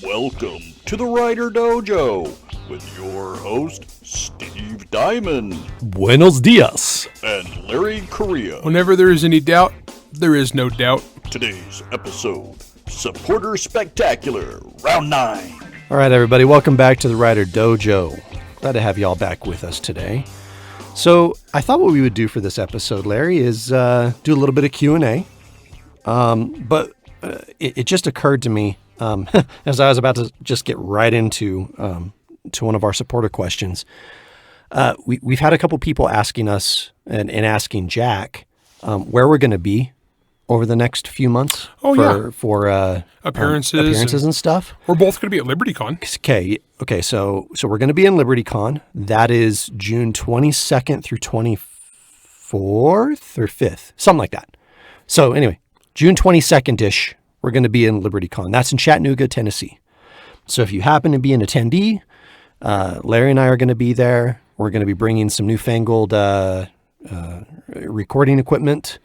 Welcome to the WriterDojo with your host, Steve Diamond. Buenos dias. And Larry Correia. Whenever there is any doubt, there is no doubt. Today's episode, Supporter Spectacular, Round 9. All right, everybody, welcome back to the WriterDojo. Glad to have y'all back with us today. So I thought what we would do for this episode, Larry, is do a little bit of Q&A. But it just occurred to me as I was about to just get right into to one of our supporter questions. We've had a couple people asking us and asking Jack where we're going to be over the next few months for appearances and stuff. We're both going to be at LibertyCon. Okay. So we're going to be in LibertyCon. That is June 22nd through 24th or 5th, something like that. So anyway, June 22nd-ish, we're going to be in LibertyCon. That's in Chattanooga, Tennessee. So if you happen to be an attendee, Larry and I are going to be there. We're going to be bringing some newfangled recording equipment.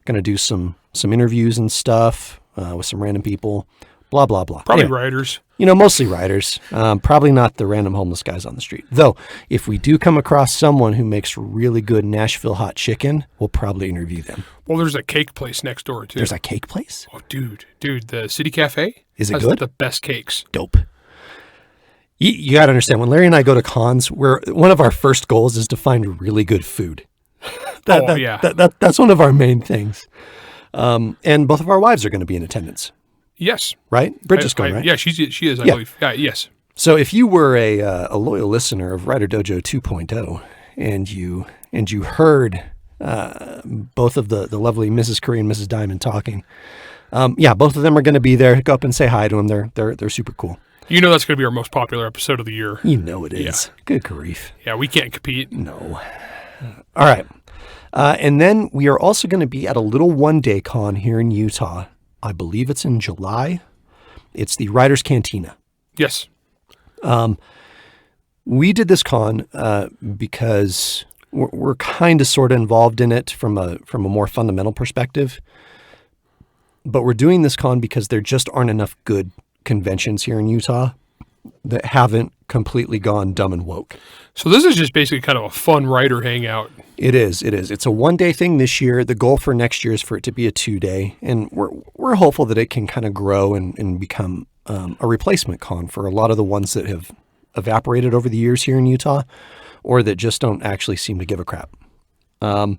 Going to do some interviews and stuff with some random people. Blah, blah, blah. Probably anyway, writers. Mostly writers. Probably not the random homeless guys on the street. Though, if we do come across someone who makes really good Nashville hot chicken, we'll probably interview them. Well, there's a cake place next door, too. There's a cake place? Oh, dude, the City Cafe Is it has good? The best cakes. Dope. You got to understand, when Larry and I go to cons, one of our first goals is to find really good food. That's one of our main things. And both of our wives are going to be in attendance. Yes. Right? Bridget's going, right? Yeah, she is, I believe. Yes. So if you were a loyal listener of WriterDojo 2.0 and you heard both of the lovely Mrs. Curry and Mrs. Diamond talking, both of them are going to be there. Go up and say hi to them. They're super cool. You know that's going to be our most popular episode of the year. You know it is. Yeah. Good grief. Yeah, we can't compete. No. All right. And then we are also going to be at a little one-day con here in Utah. I believe it's in July. It's the Writers Cantina. Yes. We did this con because we're kind of sort of involved in it from a more fundamental perspective. But we're doing this con because there just aren't enough good conventions here in Utah that haven't completely gone dumb and woke. So this is just basically kind of a fun writer hangout. It is. It's a one-day thing this year. The goal for next year is for it to be a 2-day, and we're hopeful that it can kind of grow and become a replacement con for a lot of the ones that have evaporated over the years here in Utah, or that just don't actually seem to give a crap. And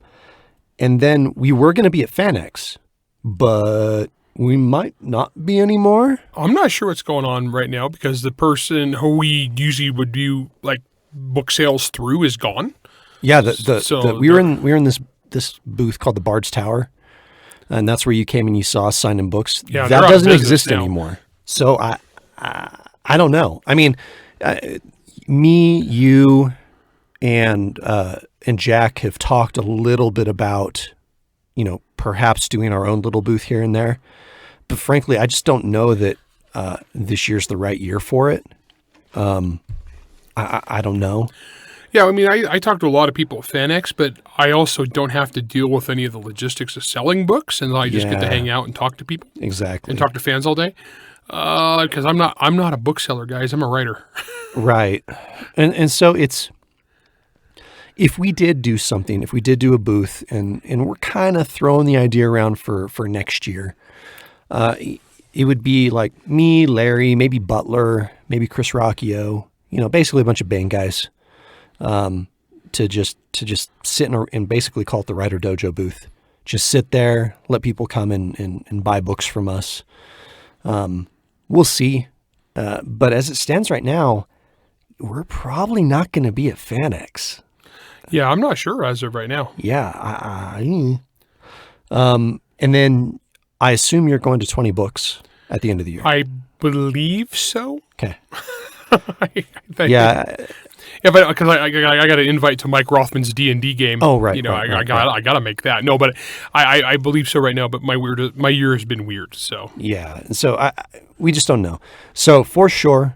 then we were going to be at FanX, but we might not be anymore. I'm not sure what's going on right now because the person who we usually would do like book sales through is gone. Yeah, we were in this booth called the Bard's Tower, and that's where you came and you saw us signing books. Yeah, that doesn't exist anymore. So I don't know. I mean, me, you, and Jack have talked a little bit about, perhaps doing our own little booth here and there. But frankly, I just don't know that this year's the right year for it. I don't know. Yeah, I mean, I talk to a lot of people at FanX, but I also don't have to deal with any of the logistics of selling books, and I just get to hang out and talk to people. Exactly. And talk to fans all day. Because I'm not a bookseller, guys. I'm a writer. Right. And so if we did do something, if we did do a booth, and we're kind of throwing the idea around for next year, it would be like me, Larry, maybe Butler, maybe Chris Rocchio, basically a bunch of Bang guys, to just sit and basically call it the WriterDojo booth. Just sit there, let people come and buy books from us. We'll see. But as it stands right now, we're probably not going to be at FanX. Yeah, I'm not sure as of right now. Yeah. And then I assume you're going to 20 books at the end of the year. I believe so. Okay. Yeah, because I got an invite to Mike Rothman's D&D game. Oh, right. I got to make that. No, but I believe so right now. But my year has been weird. So yeah, so we just don't know. So for sure,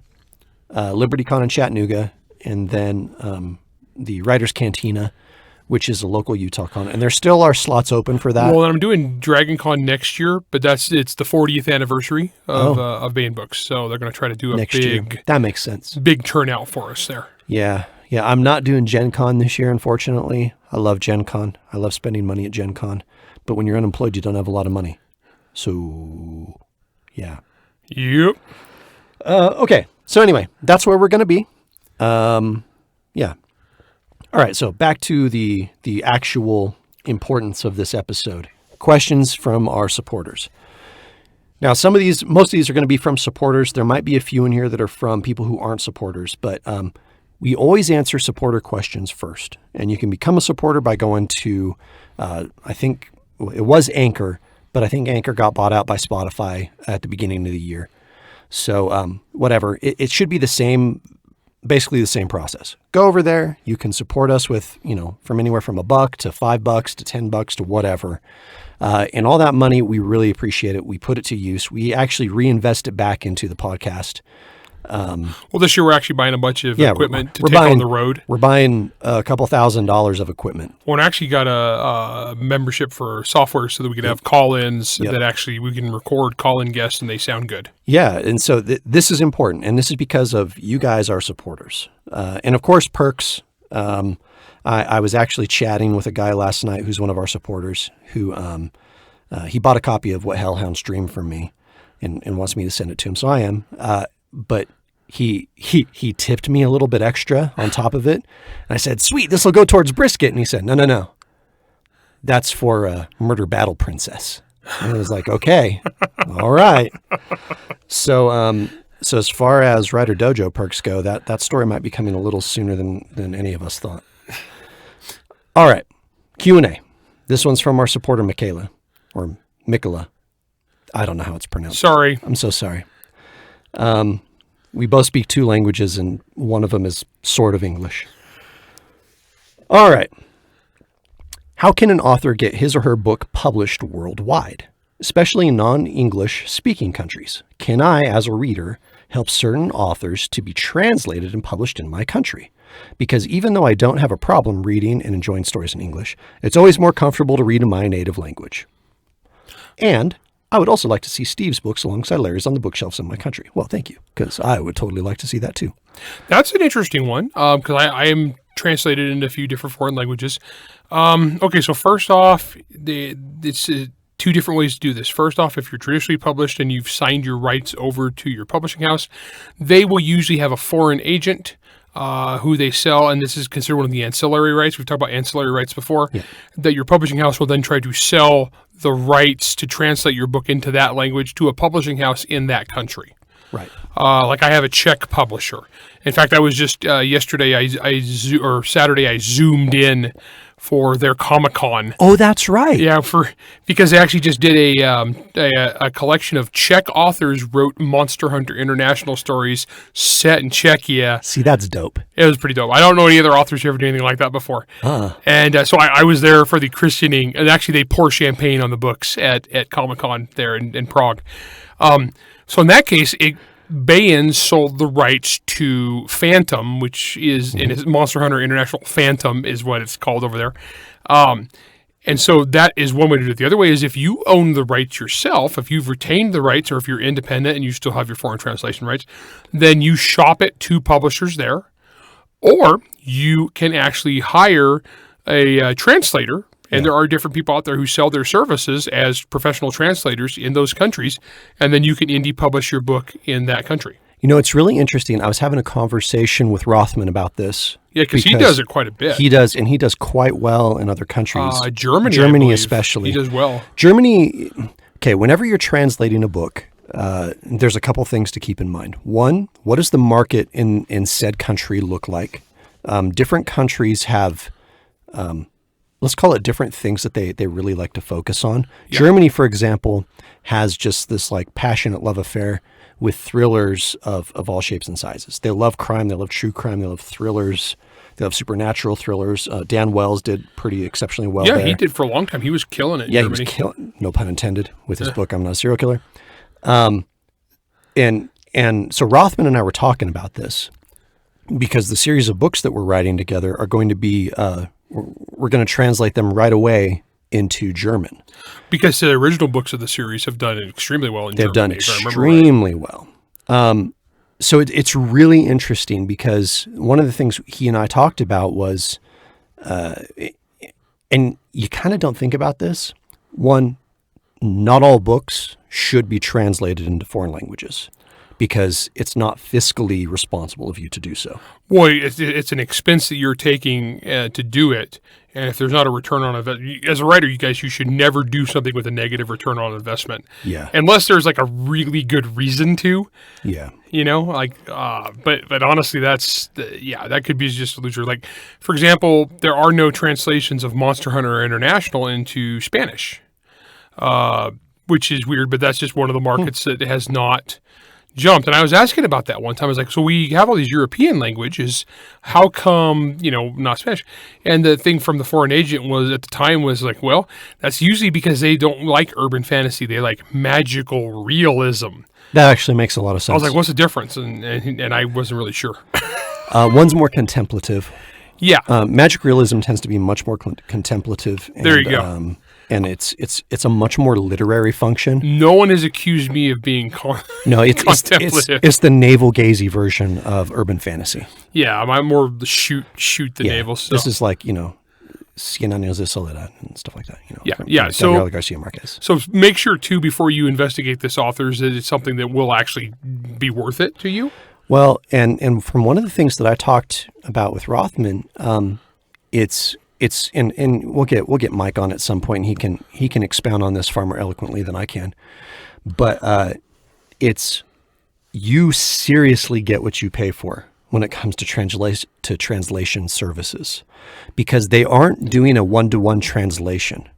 LibertyCon in Chattanooga, and then the Writers Cantina. which is a local Utah con, and there still are slots open for that. Well, I'm doing Dragon Con next year, but it's the 40th anniversary of Bane Books, so they're going to try to do a Next year. That makes sense. big turnout for us there. Yeah. I'm not doing Gen Con this year, unfortunately. I love Gen Con. I love spending money at Gen Con, but when you're unemployed, you don't have a lot of money. So, yeah. Yep. Okay. So anyway, that's where we're going to be. Yeah. All right. So back to the actual importance of this episode. Questions from our supporters. Now, most of these are going to be from supporters. There might be a few in here that are from people who aren't supporters, but we always answer supporter questions first. And you can become a supporter by going to, I think it was Anchor, but I think Anchor got bought out by Spotify at the beginning of the year. So whatever, it should be basically the same process. Go over there. You can support us with, from anywhere from $1 to $5 to $10 to whatever. And all that money, we really appreciate it. We put it to use. We actually reinvest it back into the podcast. Well, this year we're actually buying a bunch of equipment to take on the road. We're buying a couple $1,000s of equipment. Well, and actually got a membership for software so that we could have call-ins that actually we can record call-in guests and they sound good. Yeah, and so this is important, and this is because of you guys, our supporters. And of course, perks. I was actually chatting with a guy last night who's one of our supporters who he bought a copy of What Hellhounds Dream from me and wants me to send it to him. So I am. But he tipped me a little bit extra on top of it. And I said, sweet, this will go towards brisket. And he said, no. That's for Murder Battle Princess. And I was like, okay, all right. So as far as WriterDojo perks go, that story might be coming a little sooner than any of us thought. All right, Q&A. This one's from our supporter, Michaela, or Mikola. I don't know how it's pronounced. Sorry. I'm so sorry. We both speak 2 languages, and one of them is sort of English. All right. How can an author get his or her book published worldwide, especially in non-English speaking countries? Can I, as a reader, help certain authors to be translated and published in my country? Because even though I don't have a problem reading and enjoying stories in English, it's always more comfortable to read in my native language. And I would also like to see Steve's books alongside Larry's on the bookshelves in my country. Well, thank you, because I would totally like to see that too. That's an interesting one, because I am translated into a few different foreign languages. Okay, so first off, it's 2 different ways to do this. First off, if you're traditionally published and you've signed your rights over to your publishing house, they will usually have a foreign agent who they sell, and this is considered one of the ancillary rights. We've talked about ancillary rights before, that your publishing house will then try to sell the rights to translate your book into that language to a publishing house in that country. Right. Like I have a Czech publisher. In fact, I was just yesterday or Saturday, I zoomed in for their Comic-Con. Oh, that's right. Yeah, because they actually just did a collection of Czech authors wrote Monster Hunter International stories set in Czechia. See, that's dope. It was pretty dope. I don't know any other authors who ever did anything like that before. And so I was there for the christening, and actually they pour champagne on the books at Comic-Con there in Prague. So in that case, Bayan sold the rights to Phantom, which is in his Monster Hunter International. Phantom is what it's called over there. And so that is one way to do it. The other way is if you own the rights yourself, if you've retained the rights or if you're independent and you still have your foreign translation rights, then you shop it to publishers there. Or you can actually hire a translator. And there are different people out there who sell their services as professional translators in those countries, and then you can indie publish your book in that country. You know, it's really interesting. I was having a conversation with Rothman about this. Yeah, because he does it quite a bit. He does, and he does quite well in other countries. Germany especially. He does well. Germany, okay, whenever you're translating a book, there's a couple things to keep in mind. One, what does the market in said country look like? Different countries have... let's call it different things that they really like to focus on. Yeah. Germany, for example, has just this like passionate love affair with thrillers of all shapes and sizes. They love crime. They love true crime. They love thrillers. They love supernatural thrillers. Dan Wells did pretty exceptionally well there. Yeah, he did for a long time. He was killing it in Germany. He was killing, no pun intended, with his book, I'm Not a Serial Killer. And so Rothman and I were talking about this because the series of books that we're writing together are going to be we're going to translate them right away into German. Because the original books of the series have done extremely well in They've Germany. done extremely well. So it's really interesting because one of the things he and I talked about was, and you kind of don't think about this. One, not all books should be translated into foreign languages because it's not fiscally responsible of you to do so. Well, it's an expense that you're taking to do it. And if there's not a return on investment, as a writer, you should never do something with a negative return on investment. Yeah. Unless there's like a really good reason to. Yeah. But honestly, that could be just a loser. Like, for example, there are no translations of Monster Hunter International into Spanish, which is weird, but that's just one of the markets that has not jumped. And I was asking about that one time. I was like, so we have all these European languages. How come, not Spanish? And the thing from the foreign agent at the time was like, well, that's usually because they don't like urban fantasy. They like magical realism. That actually makes a lot of sense. I was like, what's the difference? And I wasn't really sure. One's more contemplative. Yeah. Magic realism tends to be much more contemplative. And, there you go. And it's a much more literary function. No one has accused me of being contemplative. It's the navel-gazy version of urban fantasy. Yeah, I'm more the shoot the navel stuff. This is like, 100 Años de Soledad and stuff like that. So Gabriel Garcia Marquez. So make sure too before you investigate this author that it's something that will actually be worth it to you. Well, and from one of the things that I talked about with Rothman, it's and we'll get Mike on at some point, and he can expound on this far more eloquently than I can. But it's you seriously get what you pay for when it comes to translation services, because they aren't doing a one-to-one translation.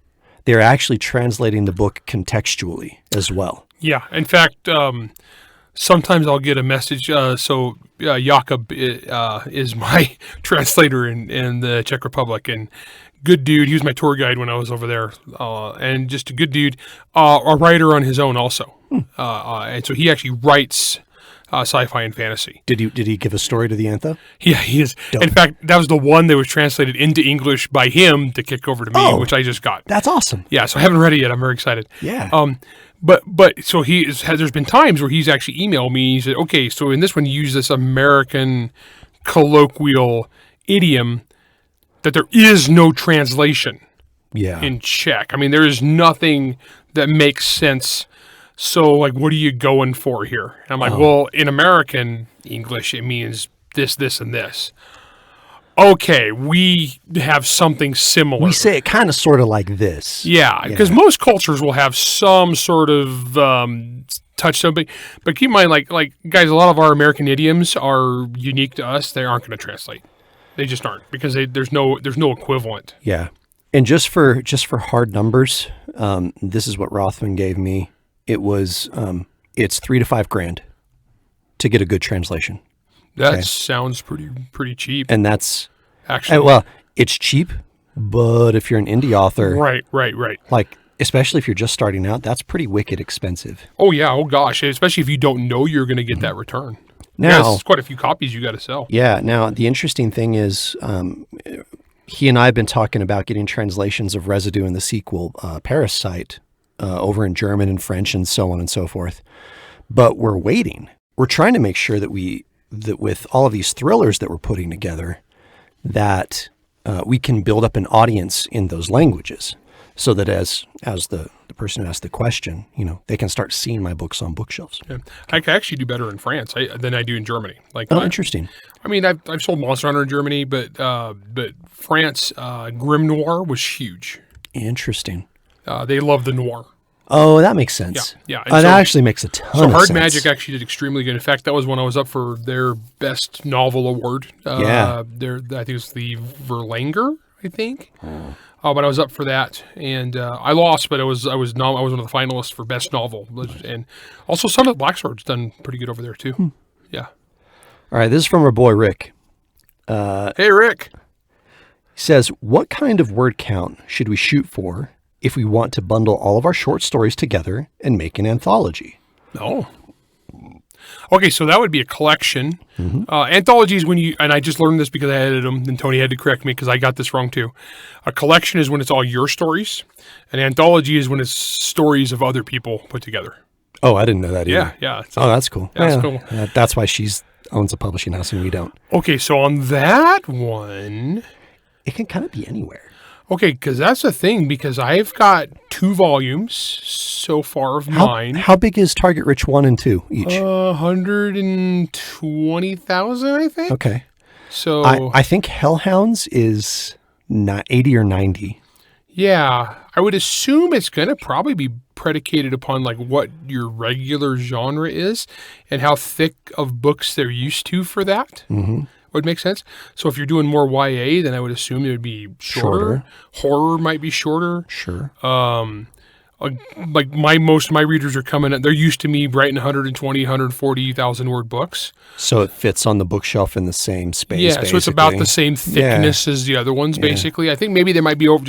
They're actually translating the book contextually as well. Yeah. In fact, sometimes I'll get a message. Jakob is my translator in the Czech Republic, and good dude. He was my tour guide when I was over there, and just a good dude. A writer on his own also, and so he actually writes sci-fi and fantasy. Did he give a story to the Antha? Yeah, he is. Dope. In fact, that was the one that was translated into English by him to kick over to me, which I just got. That's awesome. Yeah, so I haven't read it yet. I'm very excited. Yeah. But so there's been times where he's actually emailed me. He said, okay, so in this one, you use this American colloquial idiom that there is no translation in Czech. I mean, there is nothing that makes sense. So, like, what are you going for here? And I'm like, well, in American English, it means this, this, and this. Okay, we have something similar. We say it kind of sort of like this. Yeah, because most cultures will have some sort of touchstone. But keep in mind, like guys, a lot of our American idioms are unique to us. They aren't going to translate. They just aren't, because there's no equivalent. Yeah, and just for hard numbers, this is what Rothman gave me. It was it's $3,000 to $5,000 to get a good translation. That sounds pretty cheap. And that's actually it's cheap, but if you're an indie author, right. Like, especially if you're just starting out, that's pretty wicked expensive. Oh yeah, oh gosh, especially if you don't know you're going to get that return. Now, it's quite a few copies you got to sell. Yeah. Now the interesting thing is, he and I have been talking about getting translations of Residue and the sequel, Parasite, over in German and French and so on and so forth. But we're waiting. We're trying to make sure that with all of these thrillers that we're putting together, that we can build up an audience in those languages, so that as the person who asked the question, they can start seeing my books on bookshelves. Yeah. I can actually do better in France than I do in Germany. Interesting. I mean, I've sold Monster Hunter in Germany, but France, Grim Noir was huge. Interesting. They love the noir. Oh, that makes sense. Yeah. That actually makes a ton of sense. So Hard Magic actually did extremely good. In fact, that was when I was up for their best novel award. I think it was the Verlanger, I think. But I was up for that, and I lost, but I was one of the finalists for best novel, and also Son of the Black Sword's done pretty good over there too. Yeah. All right, this is from our boy Rick. Hey, Rick. He says, "What kind of word count should we shoot for if we want to bundle all of our short stories together and make an anthology?" Oh. Okay, so that would be a collection. Anthology is when you, and I just learned this because I edited them, and Tony had to correct me because I got this wrong too. A collection is when it's all your stories. An anthology is when it's stories of other people put together. Oh, I didn't know that either. Yeah. Oh, that's cool. That's cool. That's why she's owns a publishing house and we don't. Okay, so on that one... It can kind of be anywhere. Okay, because that's the thing, because I've got 2 volumes so far of mine. How big is Target Rich 1 and 2 each? 120,000, I think. Okay. So I think Hellhounds is 80 or 90. Yeah, I would assume it's going to probably be predicated upon like what your regular genre is and how thick of books they're used to for that. Mm-hmm. Would make sense. So if you're doing more YA, then I would assume it would be shorter. Horror might be shorter. Sure. Like most of my readers are coming in, they're used to me writing 120, 140,000 word books. So it fits on the bookshelf in the same space. Yeah, basically. so it's about the same thickness as the other ones, basically. I think maybe they might be over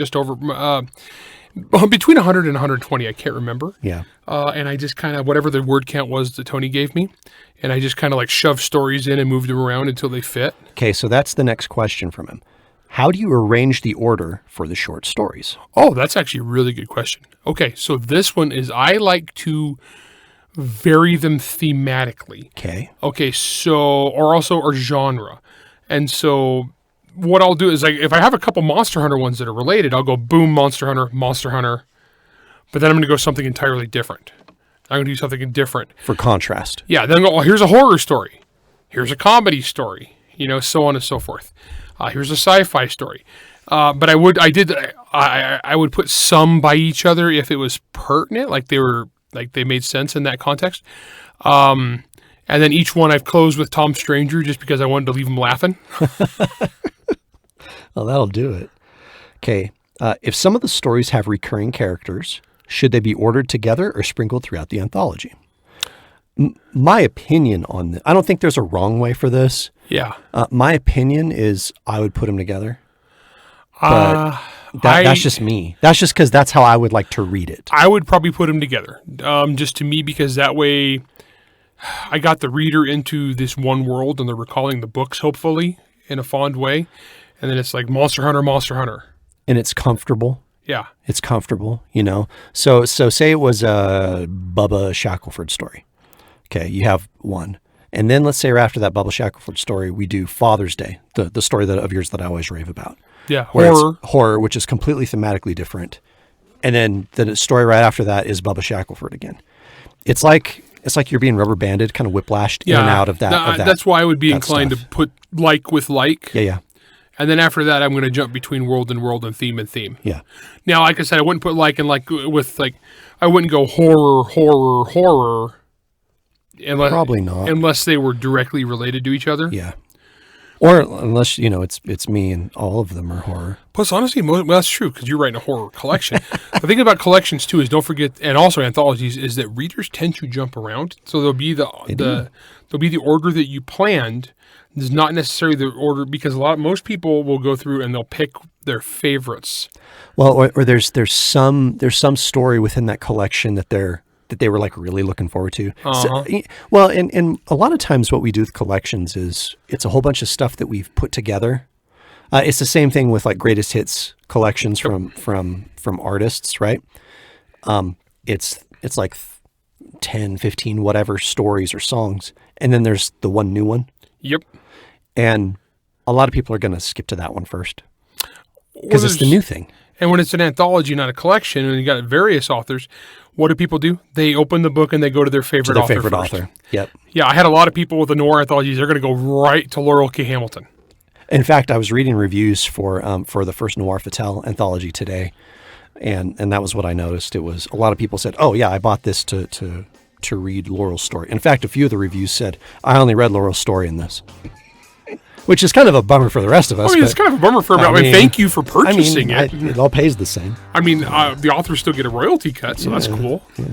between 100 and 120. I can't remember. Yeah. And I just kind of, whatever the word count was that Tony gave me, and I just kind of like shoved stories in and moved them around until they fit. Okay, so that's the next question from him. How do you arrange the order for the short stories? Oh, that's actually a really good question. Okay, so this one is I like to vary them thematically. Okay, so, or genre. And so what I'll do is like, if I have a couple Monster Hunter ones that are related, I'll go boom, Monster Hunter, but then I'm going to go something entirely different. I'm going to do something different. For contrast. Yeah, then I'll go, oh, here's a horror story. Here's a comedy story, so on and so forth. Here's a sci-fi story. But I would put some by each other if it was pertinent, like they made sense in that context. And then each one I've closed with Tom Stranger just because I wanted to leave him laughing. Well, that'll do it. Okay. If some of the stories have recurring characters, should they be ordered together or sprinkled throughout the anthology? My opinion on this, I don't think there's a wrong way for this. Yeah. My opinion is I would put them together. But that's just me. That's just because that's how I would like to read it. I would probably put them together, just to me, because that way I got the reader into this one world and they're recalling the books, hopefully, in a fond way. And then it's like Monster Hunter. And it's comfortable. Yeah. It's comfortable, So say it was a Bubba Shackelford story. Okay, you have one. And then let's say after that Bubba Shackelford story, we do Father's Day, the story of yours that I always rave about. Yeah, horror, which is completely thematically different. And then the story right after that is Bubba Shackelford again. It's like you're being rubber banded, kind of whiplashed in and out of that. That's why I would be inclined to put like with like. Yeah. And then after that, I'm going to jump between world and theme and theme. Yeah. Now, like I said, I wouldn't put like and like with like, I wouldn't go horror. Probably not. Unless they were directly related to each other. Yeah. Or unless, it's me and all of them are horror. Plus, honestly, that's true because you're writing a horror collection. The thing about collections, too, is don't forget, and also anthologies, is that readers tend to jump around. So there'll be the order that you planned. It's not necessarily the order because most people will go through and they'll pick their favorites. Well, or there's some story within that collection that they were like really looking forward to. Uh-huh. So, and a lot of times what we do with collections is it's a whole bunch of stuff that we've put together. It's the same thing with like greatest hits collections from artists, right? It's like 10, 15, whatever stories or songs. And then there's the one new one. Yep. And a lot of people are going to skip to that one first because it's the new thing. And when it's an anthology, not a collection, and you got various authors, what do people do? They open the book and they go to their favorite author. Yep. Yeah, I had a lot of people with the noir anthologies. They're going to go right to Laurel K. Hamilton. In fact, I was reading reviews for the first Noir Fatale anthology today, and that was what I noticed. It was a lot of people said, "Oh yeah, I bought this to read Laurel's story." In fact, a few of the reviews said, "I only read Laurel's story in this." Which is kind of a bummer for the rest of us. It's kind of a bummer for me. Thank you for purchasing it. It all pays the same. The authors still get a royalty cut, so that's cool. Yeah.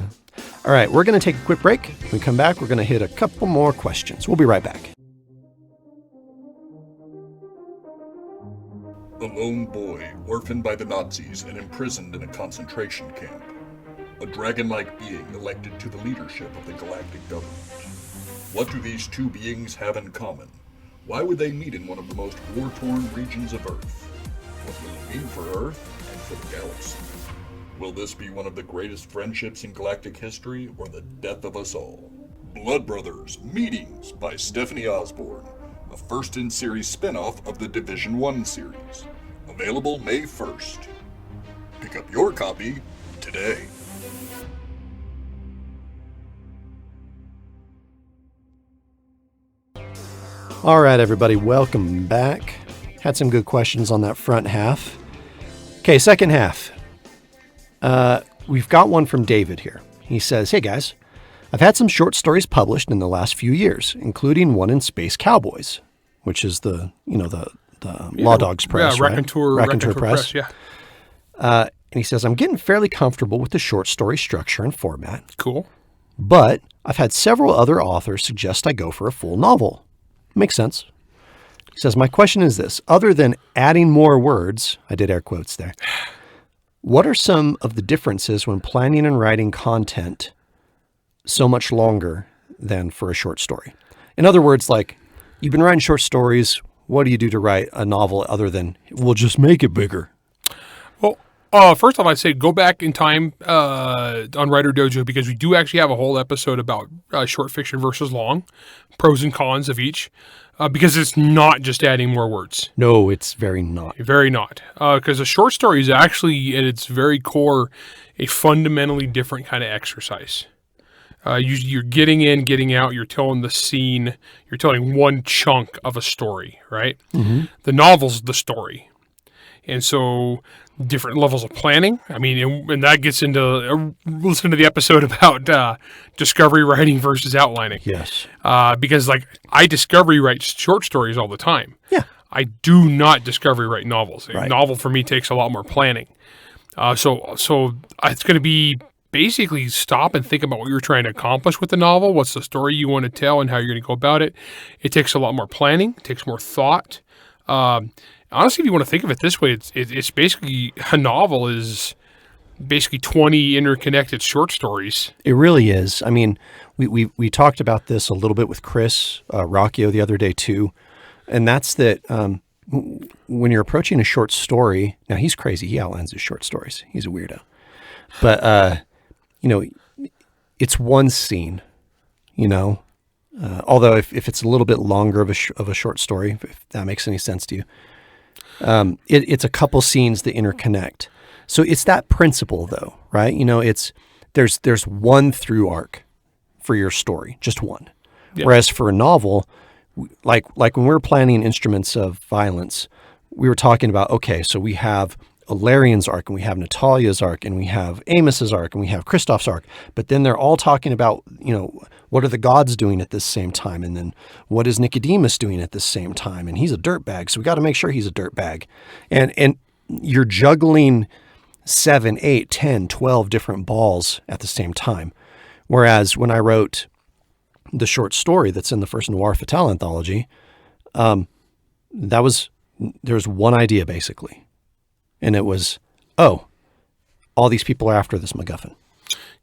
All right, we're going to take a quick break. When we come back, we're going to hit a couple more questions. We'll be right back. A lone boy, orphaned by the Nazis and imprisoned in a concentration camp. A dragon-like being elected to the leadership of the galactic government. What do these two beings have in common? Why would they meet in one of the most war-torn regions of Earth? What will it mean for Earth and for the galaxy? Will this be one of the greatest friendships in galactic history, or the death of us all? Blood Brothers Meetings by Stephanie Osborne, a first-in-series spin-off of the Division 1 series. Available May 1st. Pick up your copy today. All right, everybody, welcome back. Had some good questions on that front half. Okay, second half. We've got one from David here. He says, "Hey guys, I've had some short stories published in the last few years, including one in Space Cowboys, which is the Law Dogs Press, right? Raconteur Press, yeah. And he says, I'm getting fairly comfortable with the short story structure and format. Cool. But I've had several other authors suggest I go for a full novel. Makes sense. He says, my question is this. Other than adding more words, I did air quotes there, what are some of the differences when planning and writing content so much longer than for a short story? In other words, like, you've been writing short stories. What do you do to write a novel other than, we'll just make it bigger? Well, first off, I'd say go back in time on WriterDojo, because we do actually have a whole episode about short fiction versus long, pros and cons of each, because it's not just adding more words. No, it's very not. Very not. Because a short story is actually, at its very core, a fundamentally different kind of exercise. You're getting in, getting out, you're telling the scene, you're telling one chunk of a story, right? Mm-hmm. The novel's the story. And so different levels of planning. I mean, and that gets into, listen to the episode about discovery writing versus outlining. Yes. Because like I discovery write short stories all the time. Yeah. I do not discovery write novels. Right. A novel for me takes a lot more planning. So it's going to be basically stop and think about what you're trying to accomplish with the novel. What's the story you want to tell and how you're going to go about it. It takes a lot more planning. It takes more thought. Honestly, if you want to think of it this way, it's basically, a novel is basically 20 interconnected short stories. It really is. I mean, we talked about this a little bit with Chris Rocchio the other day too, and that's that when you're approaching a short story, now he's crazy. He outlines his short stories. He's a weirdo. But, it's one scene, although if it's a little bit longer of a short story, if that makes any sense to you, it's a couple scenes that interconnect. So it's that principle though, right? There's one through arc for your story, just one. Yeah. Whereas for a novel, like when we were planning Instruments of Violence, we were talking about, okay, so we have Alarian's arc, and we have Natalia's arc, and we have Amos's arc, and we have Kristoff's arc. But then they're all talking about, what are the gods doing at this same time? And then what is Nicodemus doing at this same time? And he's a dirtbag, so we got to make sure he's a dirtbag. And you're juggling 7, 8, 10, 12 different balls at the same time. Whereas when I wrote the short story that's in the first Noir Fatale anthology, there's one idea basically. And it was, all these people are after this MacGuffin.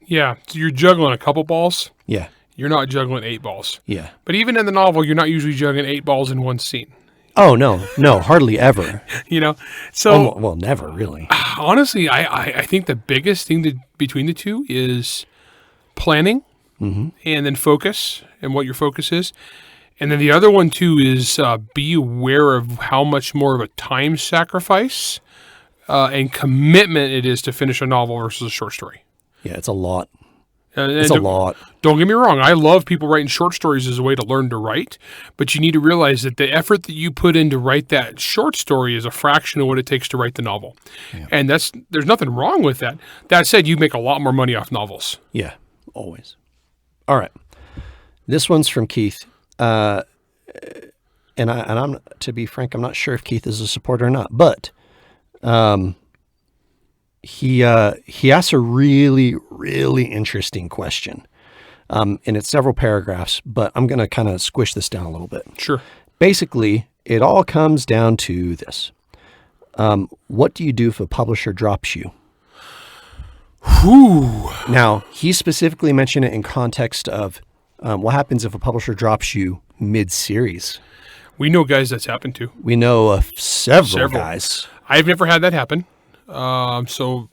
Yeah, so you're juggling a couple balls. Yeah. You're not juggling 8 balls. Yeah. But even in the novel, you're not usually juggling 8 balls in one scene. Oh, no, hardly ever. So... well, never, really. Honestly, I think the biggest thing between the two is planning, mm-hmm. and then focus, and what your focus is. And then the other one, too, is be aware of how much more of a time sacrifice and commitment it is to finish a novel versus a short story. Yeah, it's a lot. It's a lot. Don't get me wrong. I love people writing short stories as a way to learn to write, but you need to realize that the effort that you put in to write that short story is a fraction of what it takes to write the novel. Yeah. And there's nothing wrong with that. That said, you make a lot more money off novels. Yeah, always. All right. This one's from Keith. And I'm, to be frank, I'm not sure if Keith is a supporter or not, but he asks a really, really interesting question. And it's several paragraphs, but I'm going to kind of squish this down a little bit. Sure. Basically, it all comes down to this. What do you do if a publisher drops you? Whew. Now, he specifically mentioned it in context of What happens if a publisher drops you mid-series? We know guys that's happened to. We know of several guys. I've never had that happen. So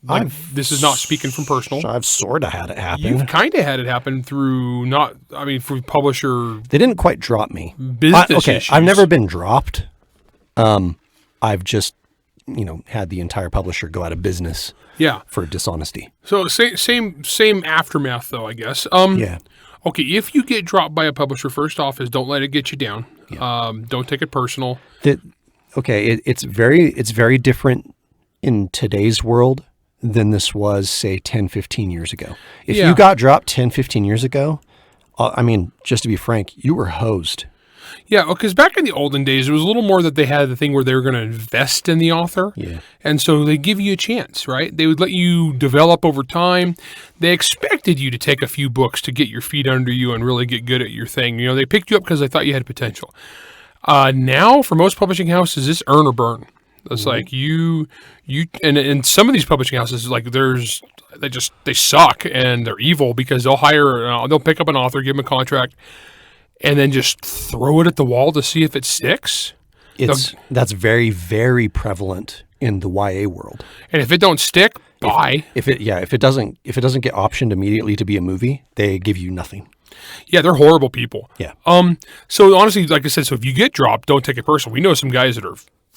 this is not speaking from personal. I've sort of had it happen. You've kind of had it happen through through publisher. They didn't quite drop me. Business issues. I've never been dropped. I've just, had the entire publisher go out of business. Yeah. For dishonesty. So same aftermath though, I guess. Yeah. Okay, if you get dropped by a publisher, first off is don't let it get you down. Yeah. Don't take it personal. It's very different in today's world than this was, say, 10, 15 years ago. If you got dropped 10, 15 years ago, just to be frank, you were hosed. Yeah, because back in the olden days, it was a little more that they had the thing where they were going to invest in the author. Yeah. And so they give you a chance, right? They would let you develop over time. They expected you to take a few books to get your feet under you and really get good at your thing. They picked you up because they thought you had potential. Now, for most publishing houses, it's earn or burn. It's like you and some of these publishing houses, like they suck and they're evil because they'll pick up an author, give them a contract, and then just throw it at the wall to see if it sticks. That's very, very prevalent in the YA world. And if it don't stick, bye. If it doesn't get optioned immediately to be a movie, they give you nothing. Yeah, they're horrible people. Yeah. So honestly, like I said, so if you get dropped, don't take it personal. We know some guys that are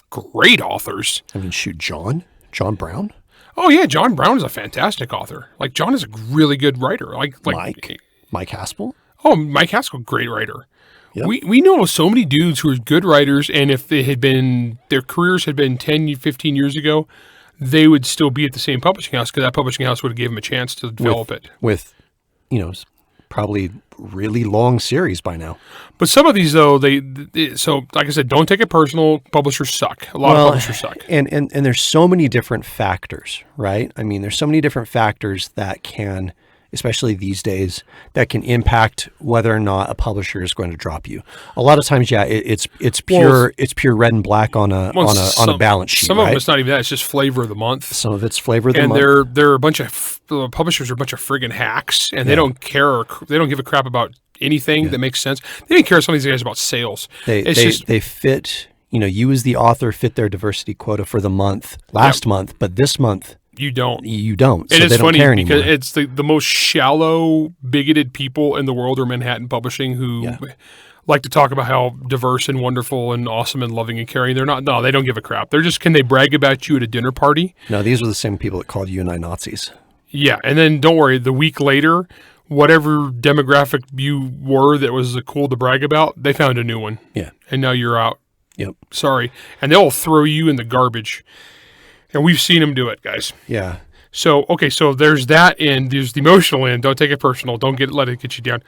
great authors. John Brown. Oh yeah, John Brown is a fantastic author. Like John is a really good writer. Like Mike Haspel. Oh, Mike Haskell, great writer. Yep. We know so many dudes who are good writers, and if their careers had been 10, 15 years ago, they would still be at the same publishing house because that publishing house would have given them a chance to develop it. With, probably really long series by now. But some of these, though, so like I said, don't take it personal. Publishers suck. A lot of publishers suck. And there's so many different factors, right? There's so many different factors that can, especially these days, that can impact whether or not a publisher is going to drop you. A lot of times, it's pure red and black on a balance sheet. Some of them, it's not even that; it's just flavor of the month. Some of it's flavor of the month, and they're a bunch of publishers are a bunch of friggin' hacks, and they don't care. They don't give a crap about anything that makes sense. They didn't care some of these guys about sales. They fit. You as the author fit their diversity quota for the month last month, but this month. You don't. So and it's funny because it's the most shallow, bigoted people in the world are Manhattan Publishing who like to talk about how diverse and wonderful and awesome and loving and caring. They're not. No, they don't give a crap. They're just, can they brag about you at a dinner party? No, these were the same people that called you and I Nazis. Yeah, and then don't worry, the week later, whatever demographic you were that was cool to brag about, they found a new one. Yeah. And now you're out. Yep. Sorry. And they'll throw you in the garbage. And we've seen them do it, guys. Yeah. So, okay, so there's that end. There's the emotional end. Don't take it personal. Don't let it get you down.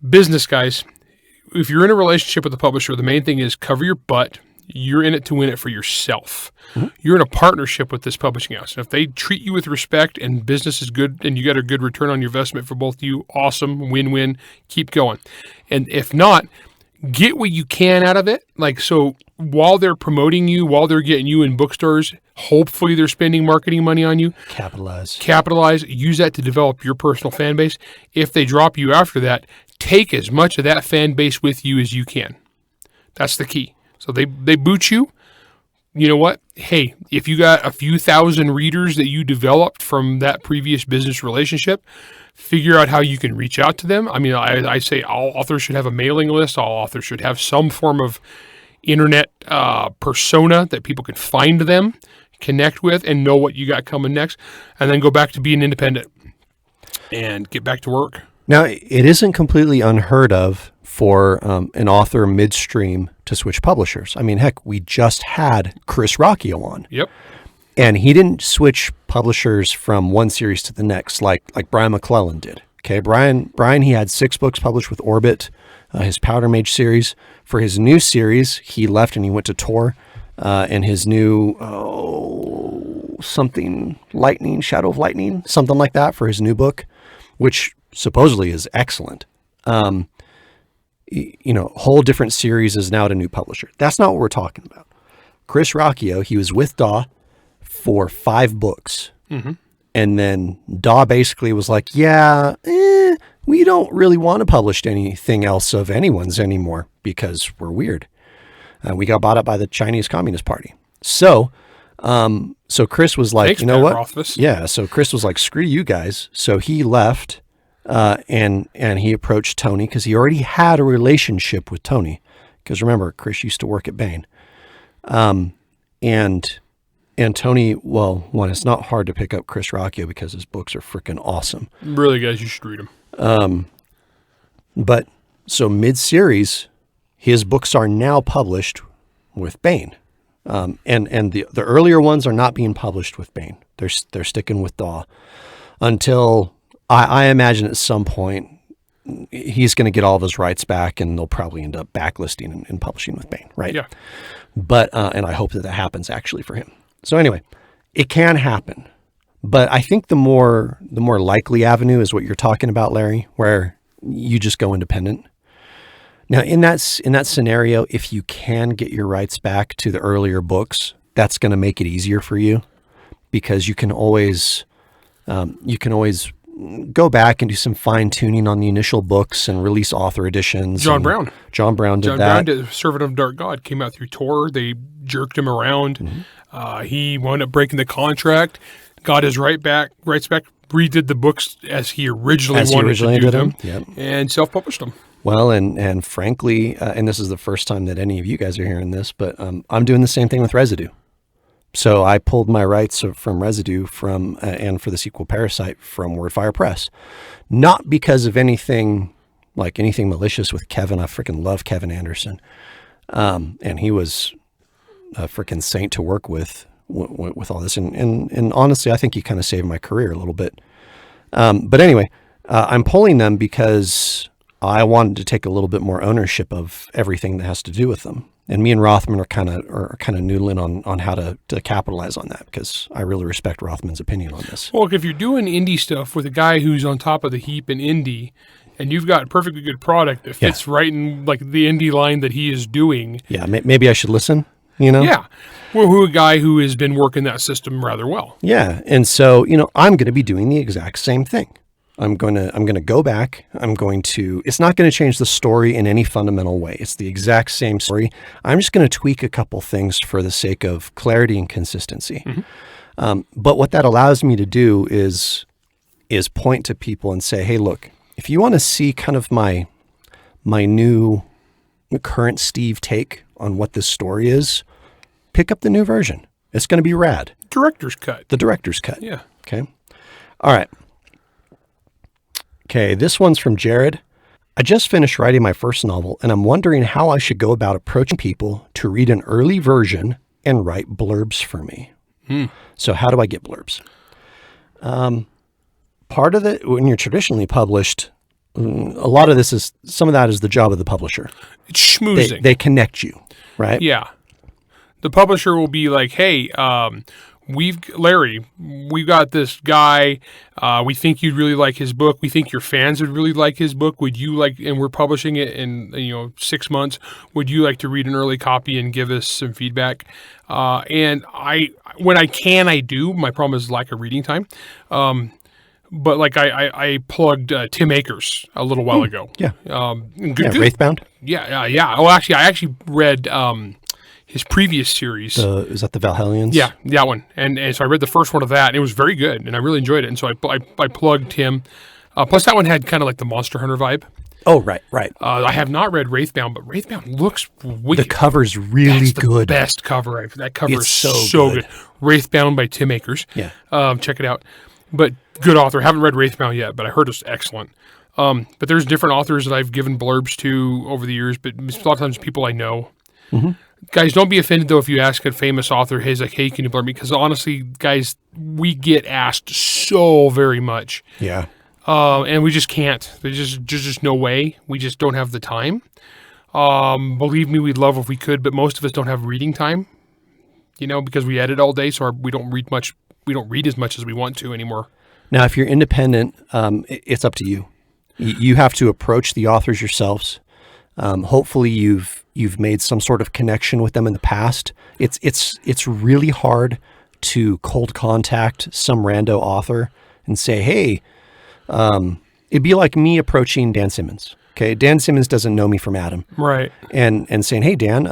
Business, guys. If you're in a relationship with a publisher, the main thing is cover your butt. You're in it to win it for yourself. Mm-hmm. You're in a partnership with this publishing house. And if they treat you with respect and business is good and you got a good return on your investment for both of you, awesome, win-win, keep going. And if not, get what you can out of it. Like, so while they're promoting you, while they're getting you in bookstores, hopefully they're spending marketing money on you. Capitalize. Use that to develop your personal fan base. If they drop you after that, take as much of that fan base with you as you can. That's the key. So they boot you. You know what? Hey, if you got a few thousand readers that you developed from that previous business relationship, figure out how you can reach out to them. I say all authors should have a mailing list. All authors should have some form of internet persona that people can find them, connect with, and know what you got coming next, and then go back to being independent and get back to work. Now, it isn't completely unheard of for an author midstream to switch publishers. Heck, we just had Chris Rocchio on. Yep. And he didn't switch publishers from one series to the next like Brian McClellan did. Okay, Brian, he had 6 books published with Orbit, his Powder Mage series. For his new series, he left and he went to Tor, and his new something Lightning, Shadow of Lightning, something like that for his new book, which supposedly is excellent. Whole different series is now at a new publisher. That's not what we're talking about. Chris Rocchio, he was with Daw for 5 books. Mm-hmm. And then Daw basically was like, we don't really want to publish anything else of anyone's anymore because we're weird. We got bought up by the Chinese Communist Party. So Chris was like, Thanks, you know Matt what? Rothfuss. Yeah. So Chris was like, screw you guys. So he left, and he approached Tony because he already had a relationship with Tony. Because remember, Chris used to work at Bain. And Tony, well, one, it's not hard to pick up Chris Rocchio because his books are freaking awesome. Really, guys, you should read them. But so mid-series, his books are now published with Bain. And the earlier ones are not being published with Bain. They're sticking with Daw until I imagine at some point he's going to get all of his rights back, and they'll probably end up backlisting and publishing with Bain, right? Yeah. But and I hope that happens actually for him. So anyway, it can happen, but I think the more likely avenue is what you're talking about, Larry, where you just go independent. Now, in that scenario, if you can get your rights back to the earlier books, that's going to make it easier for you because you can always go back and do some fine tuning on the initial books and release author editions. John Brown did John that. Brown did Servant of Dark God, came out through Tor. They jerked him around. Mm-hmm. He wound up breaking the contract, got his rights back, redid the books as he originally wanted to do them, Yep. and self-published them. Well, and frankly, and this is the first time that any of you guys are hearing this, but I'm doing the same thing with Residue. So I pulled my rights from Residue and for the sequel Parasite from Wordfire Press, not because of anything malicious with Kevin. I freaking love Kevin Anderson, and he was a freaking saint to work with all this. And honestly, I think he kind of saved my career a little bit. But anyway, I'm pulling them because I wanted to take a little bit more ownership of everything that has to do with them. And me and Rothman are kind of noodling on how to capitalize on that because I really respect Rothman's opinion on this. Well, if you're doing indie stuff with a guy who's on top of the heap in indie, and you've got a perfectly good product that fits right in like the indie line that he is doing. Yeah, maybe I should listen, you know? Yeah. Well, a guy who has been working that system rather well. Yeah, and so, I'm going to be doing the exact same thing. I'm going to go back. It's not going to change the story in any fundamental way. It's the exact same story. I'm just going to tweak a couple things for the sake of clarity and consistency. Mm-hmm. But what that allows me to do is point to people and say, hey, look, if you want to see kind of my new current Steve take on what this story is, pick up the new version. It's going to be rad. Director's cut. The director's cut. Yeah. Okay. All right. Okay, this one's from Jared. I just finished writing my first novel, and I'm wondering how I should go about approaching people to read an early version and write blurbs for me. So how do I get blurbs? Part of it, when you're traditionally published, a lot of some of that is the job of the publisher. It's schmoozing. They connect you, right? Yeah. The publisher will be like, hey, Larry, we've got this guy. We think you'd really like his book. We think your fans would really like his book. Would you like? And we're publishing it in 6 months. Would you like to read an early copy and give us some feedback? And when I can, I do. My problem is lack of reading time. But like I plugged Tim Akers a little while ago. Yeah. Good. Wraithbound. Yeah. Oh, actually, I read. His previous series. Is that the Valhellians? Yeah, that one. And so I read the first one of that, and it was very good, and I really enjoyed it. And so I plugged him. Plus, that one had kind of like the Monster Hunter vibe. Oh, right. I have not read Wraithbound, but Wraithbound looks wicked. The cover's really good. Best cover. That cover It's is so good. Wraithbound by Tim Akers. Yeah. Check it out. But good author. Haven't read Wraithbound yet, but I heard it's excellent. But there's different authors that I've given blurbs to over the years, but a lot of times people I know. Mm-hmm. Guys, don't be offended, though, if you ask a famous author, hey, can you blurb me? Because honestly, guys, we get asked so very much. Yeah. And we just can't. There's just no way. We just don't have the time. Believe me, we'd love if we could, but most of us don't have reading time, because we edit all day, so we don't read much. We don't read as much as we want to anymore. Now, if you're independent, it's up to you. You have to approach the authors yourselves. Hopefully you've made some sort of connection with them in the past. It's really hard to cold contact some rando author and say, hey, It'd be like me approaching Dan Simmons. Okay, Dan Simmons doesn't know me from Adam. Right. And saying, hey, Dan,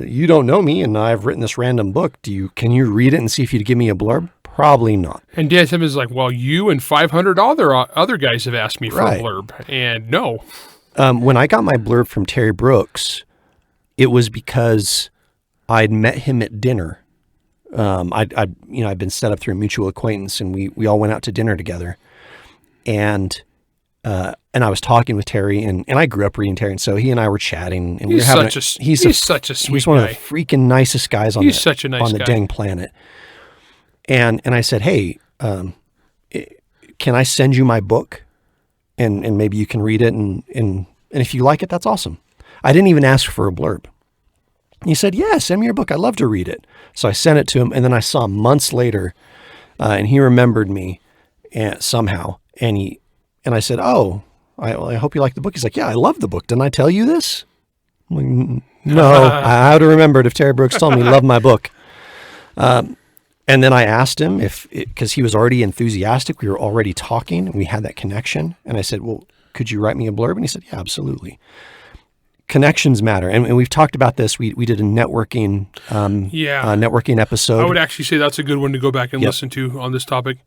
you don't know me, and I've written this random book. Can you read it and see if you'd give me a blurb? Probably not. And Dan Simmons is like, well, you and 500 other guys have asked me for a blurb. And no. When I got my blurb from Terry Brooks, it was because I'd met him at dinner. I'd been set up through a mutual acquaintance, and we all went out to dinner together. And I was talking with Terry, and I grew up reading Terry, and so he and I were chatting, and he's such a sweet he's one guy. of the freaking nicest guys on the dang planet. And I said, hey, can I send you my book, and maybe you can read it, and if you like it, that's awesome. I didn't even ask for a blurb. He said, yeah, send me your book. I'd love to read it. So I sent it to him, and then I saw him months later, and he remembered me somehow, and I said, oh, I hope you like the book. He's like, yeah, I love the book. Didn't I tell you this? I'm like, no, I would have remembered if Terry Brooks told me he loved my book. And then I asked him because he was already enthusiastic. We were already talking, and we had that connection. And I said, well, could you write me a blurb? And he said, yeah, absolutely. Connections matter. And we've talked about this. We did a networking episode. I would actually say that's a good one to go back and listen to on this topic.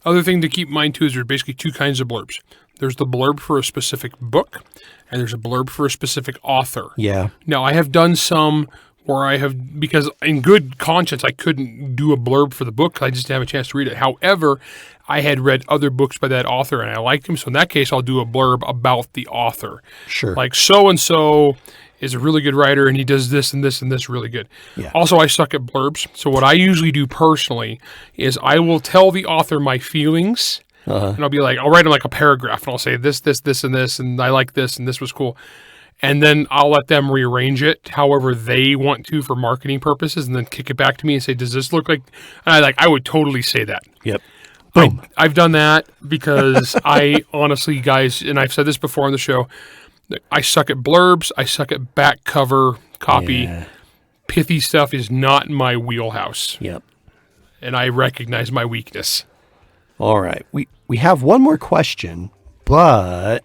Other thing to keep in mind, too, is there's basically two kinds of blurbs. There's the blurb for a specific book, and there's a blurb for a specific author. Yeah. Now, I have done some where because in good conscience, I couldn't do a blurb for the book because I just didn't have a chance to read it. However, I had read other books by that author, and I liked him. So in that case, I'll do a blurb about the author. Sure. Like, so-and-so is a really good writer, and he does this and this and this really good. Yeah. Also, I suck at blurbs. So what I usually do personally is I will tell the author my feelings, and I'll write them like a paragraph, and I'll say this, and this, and I like this, and this was cool. And then I'll let them rearrange it however they want to for marketing purposes, and then kick it back to me and say, does this look like... And I would totally say that. Yep. Boom. I've done that because I honestly, guys, and I've said this before on the show, I suck at blurbs. I suck at back cover copy. Yeah. Pithy stuff is not my wheelhouse. Yep. And I recognize my weakness. All right. We have one more question, but,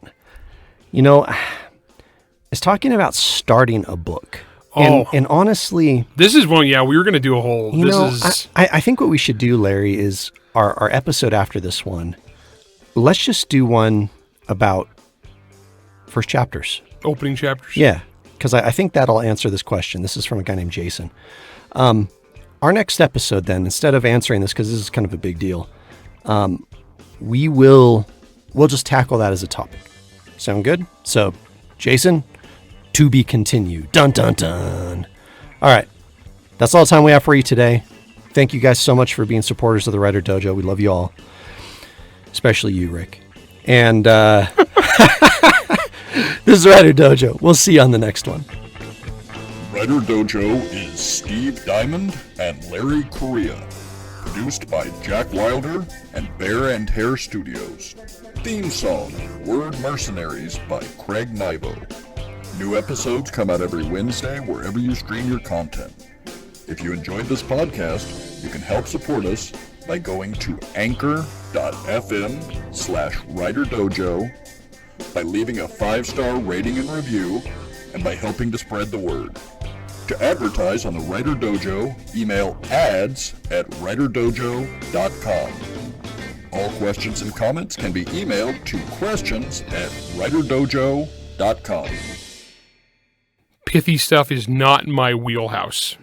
it's talking about starting a book. And honestly... This is one, we were going to do a whole... I think what we should do, Larry, is our episode after this one, let's just do one about first chapters. Opening chapters? Yeah, because I think that'll answer this question. This is from a guy named Jason. Our next episode then, instead of answering this, because this is kind of a big deal, we'll just tackle that as a topic. Sound good? So, Jason, to be continued. Dun, dun, dun. All right. That's all the time we have for you today. Thank you guys so much for being supporters of the Writer Dojo. We love you all. Especially you, Rick. And this is the Writer Dojo. We'll see you on the next one. Writer Dojo is Steve Diamond and Larry Correia. Produced by Jack Wilder and Bear and Hare Studios. Theme song, Word Mercenaries by Craig Nibo. New episodes come out every Wednesday wherever you stream your content. If you enjoyed this podcast, you can help support us by going to anchor.fm/WriterDojo, by leaving a 5-star rating and review, and by helping to spread the word. To advertise on the Writer Dojo, email ads@writerdojo.com. All questions and comments can be emailed to questions@writerdojo.com. Pithy stuff is not my wheelhouse.